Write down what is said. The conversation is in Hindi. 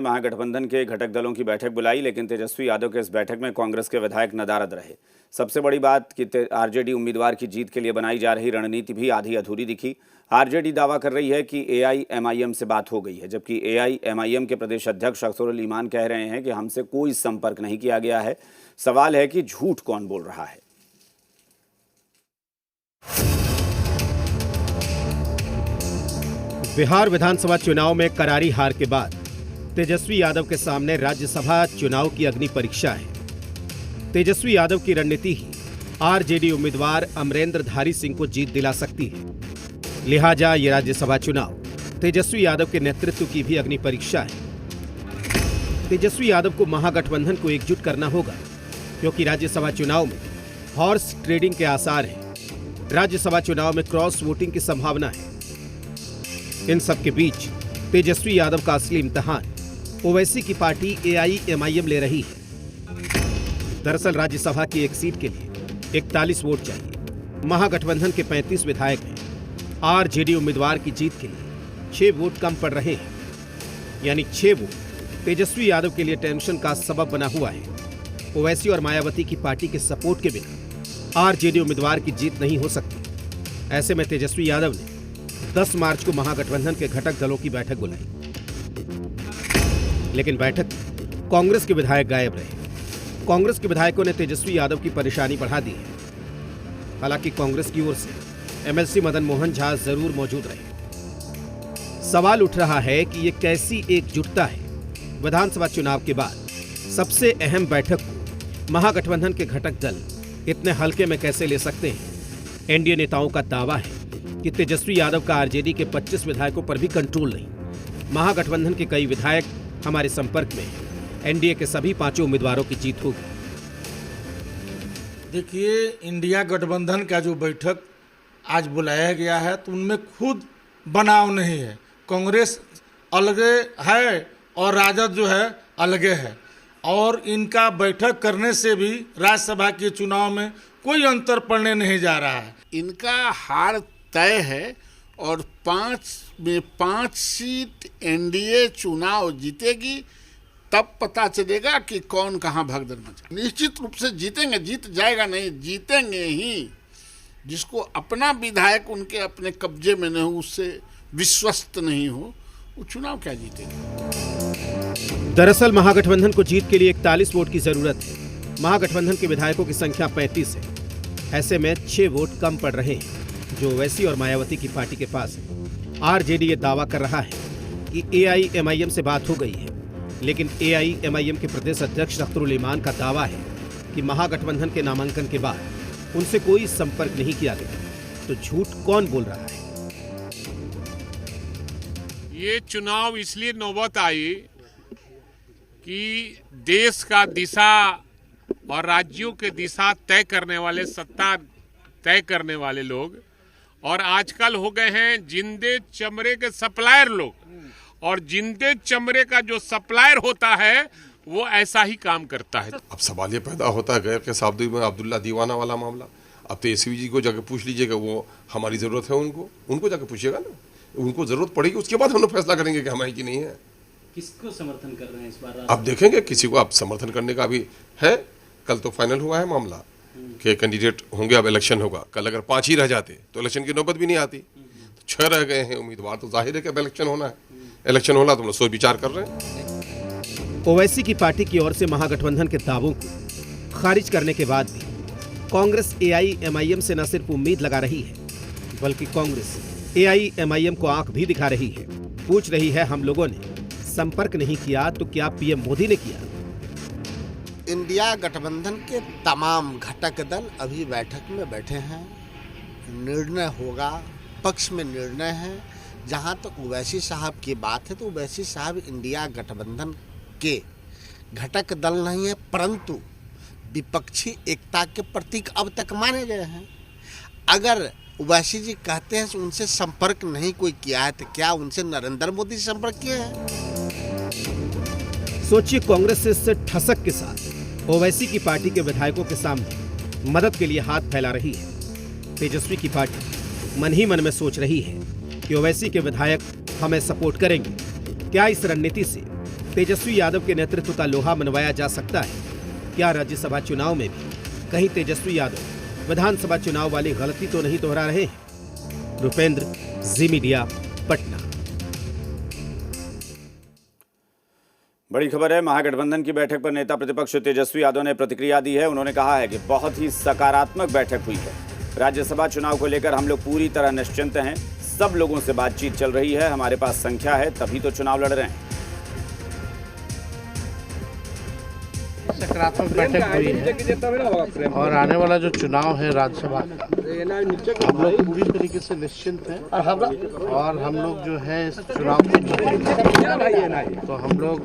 महागठबंधन के घटक दलों की बैठक बुलाई, लेकिन तेजस्वी यादव के इस बैठक में कांग्रेस के विधायक नदारद रहे। सबसे बड़ी बात कि आरजेडी उम्मीदवार की जीत के लिए बनाई जा रही रणनीति भी आधी अधूरी दिखी। आरजेडी दावा कर रही है कि एआईएमआईएम से बात हो गई है, जबकि एआईएमआईएम के प्रदेश अध्यक्ष अख्तरुल ईमान कह रहे हैं कि हमसे कोई संपर्क नहीं किया गया है। सवाल है कि झूठ कौन बोल रहा है। बिहार विधानसभा चुनाव में करारी हार के बाद तेजस्वी यादव के सामने राज्यसभा चुनाव की अग्नि परीक्षा है। तेजस्वी यादव की रणनीति ही आरजेडी उम्मीदवार अमरेंद्रधारी सिंह को जीत दिला सकती है। लिहाजा ये राज्यसभा चुनाव तेजस्वी यादव के नेतृत्व की भी अग्नि परीक्षा है। तेजस्वी यादव को महागठबंधन को एकजुट करना होगा, क्योंकि राज्यसभा चुनाव में हॉर्स ट्रेडिंग के आसार हैं। राज्यसभा चुनाव में क्रॉस वोटिंग की संभावना है। इन सब के बीच तेजस्वी यादव का असली इम्तिहान ओवैसी की पार्टी एआईएमआईएम ले रही है। दरअसल राज्यसभा की एक सीट के लिए 41 वोट चाहिए। महागठबंधन के 35 विधायक हैं। आरजेडी उम्मीदवार की जीत के लिए 6 वोट कम पड़ रहे हैं, यानी 6 वोट तेजस्वी यादव के लिए टेंशन का सबब बना हुआ है। ओवैसी और मायावती की पार्टी के सपोर्ट के बिना आरजेडी उम्मीदवार की जीत नहीं हो सकती। ऐसे में तेजस्वी यादव ने 10 मार्च को महागठबंधन के घटक दलों की बैठक बुलाई, लेकिन बैठक में कांग्रेस के विधायक गायब रहे। कांग्रेस के विधायकों ने तेजस्वी यादव की परेशानी बढ़ा दी है। हालांकि कांग्रेस की ओर से एमएलसी मदन मोहन झा जरूर मौजूद रहे। सवाल उठ रहा है कि ये कैसी एकजुटता है। विधानसभा चुनाव के बाद सबसे अहम बैठक को महागठबंधन के घटक दल इतने हल्के में कैसे ले सकते हैं। एनडीए नेताओं का दावा है कि तेजस्वी यादव का आरजेडी के 25 विधायकों पर भी कंट्रोल नहीं। महागठबंधन के कई विधायक हमारे संपर्क में हैं। एनडीए के सभी 5 उम्मीदवारों की जीत होगी। देखिए, इंडिया गठबंधन का जो बैठक आज बुलाया गया है, तो उनमें खुद बनाव नहीं है। कांग्रेस अलगे है और राजद जो है अलगे है, और इनका बैठक करने से भी राज्यसभा के चुनाव में कोई अंतर पड़ने नहीं जा रहा है। इनका हार तय है और 5 में 5 सीट एनडीए चुनाव जीतेगी, तब पता चलेगा कि कौन कहां भगदड़ मचा। निश्चित रूप से जीतेंगे, जीत जाएगा नहीं, जीतेंगे ही। जिसको अपना विधायक उनके अपने कब्जे में नहीं हो, उससे विश्वस्त नहीं हो, वो चुनाव क्या जीतेगा। दरअसल महागठबंधन को जीत के लिए 41 वोट की जरूरत है। महागठबंधन के विधायकों की संख्या 35 है। ऐसे में 6 वोट कम पड़ रहे हैं जो ओवैसी और मायावती की पार्टी के पास है। आरजेडी ये दावा कर रहा है कि एआईएमआईएम से बात हो गई है, लेकिन एआईएमआईएम के प्रदेश अध्यक्ष अख्तरुल ईमान का दावा है कि महागठबंधन के नामांकन के बाद उनसे कोई संपर्क नहीं किया गया। तो झूठ कौन बोल रहा है। ये चुनाव इसलिए नौबत आई कि देश का दिशा और राज्यों के दिशा तय करने वाले, सत्ता तय करने वाले लोग, और आजकल हो गए हैं जिंदे चमड़े के सप्लायर लोग। और जिंदे चमड़े का जो सप्लायर होता है वो ऐसा ही काम करता है। अब सवाल ये पैदा होता है गैर के साबदी में अब्दुल्ला दीवाना वाला मामला। अब तो एसवी जी को जाकर पूछ लीजिएगा, वो हमारी जरूरत है उनको जाकर पूछिएगा ना। उनको जरूरत पड़ेगी, उसके बाद हम लोग फैसला करेंगे कि हमारी की नहीं है। किसको समर्थन कर रहे हैं इस बार? अब देखेंगे, किसी को आप समर्थन करने का भी है। कल तो फाइनल हुआ है मामला कि कैंडिडेट होंगे, अब इलेक्शन होगा। कल अगर 5 ही रह जाते तो इलेक्शन की नौबत भी नहीं आती। तो 6 रह गए हैं उम्मीदवार, तो जाहिर है कि अब इलेक्शन होना है। इलेक्शन होना तो हम लोग सोच विचार कर रहे हैं। ओवैसी की पार्टी की ओर से महागठबंधन के दावों को खारिज करने के बाद भी कांग्रेस एआईएमआईएम से न सिर्फ उम्मीद लगा रही है, बल्कि कांग्रेस एआईएमआईएम को आंख भी दिखा रही है। पूछ रही है, हम लोगों ने संपर्क नहीं किया तो क्या पीएम मोदी ने किया? इंडिया गठबंधन के तमाम घटक दल अभी बैठक में बैठे हैं। निर्णय होगा, पक्ष में निर्णय है। जहां तक ओवैसी साहब की बात है, तो ओवैसी साहब इंडिया गठबंधन के घटक दल नहीं है, परंतु विपक्षी एकता के प्रतीक अब तक माने गए हैं। अगर ओवैसी जी कहते हैं उनसे संपर्क नहीं कोई किया है, तो क्या उनसे नरेंद्र मोदी से संपर्क किए हैं? सोचिए, कांग्रेस से ठसक के साथ ओवैसी की पार्टी के विधायकों के सामने मदद के लिए हाथ फैला रही है। तेजस्वी की पार्टी मन ही मन में सोच रही है कि ओवैसी के विधायक हमें सपोर्ट करेंगे। क्या इस रणनीति से तेजस्वी यादव के नेतृत्व का लोहा मनवाया जा सकता है? क्या राज्यसभा चुनाव में भी कहीं तेजस्वी यादव विधानसभा चुनाव वाली गलती तो नहीं दोहरा रहे हैं? रुपेंद्र, जी मीडिया, पटना। बड़ी खबर है, महागठबंधन की बैठक पर नेता प्रतिपक्ष तेजस्वी यादव ने प्रतिक्रिया दी है। उन्होंने कहा है कि बहुत ही सकारात्मक बैठक हुई है। राज्यसभा चुनाव को लेकर हम लोग पूरी तरह निश्चिंत हैं। सब लोगों से बातचीत चल रही है, हमारे पास संख्या है, तभी तो चुनाव लड़ रहे हैं। सकारात्मक बैठक हुई है और आने वाला जो चुनाव है राज्यसभा का, हम लोग पूरी तरीके से निश्चिंत हैं और हम लोग जो है इस चुनाव को तो हम लोग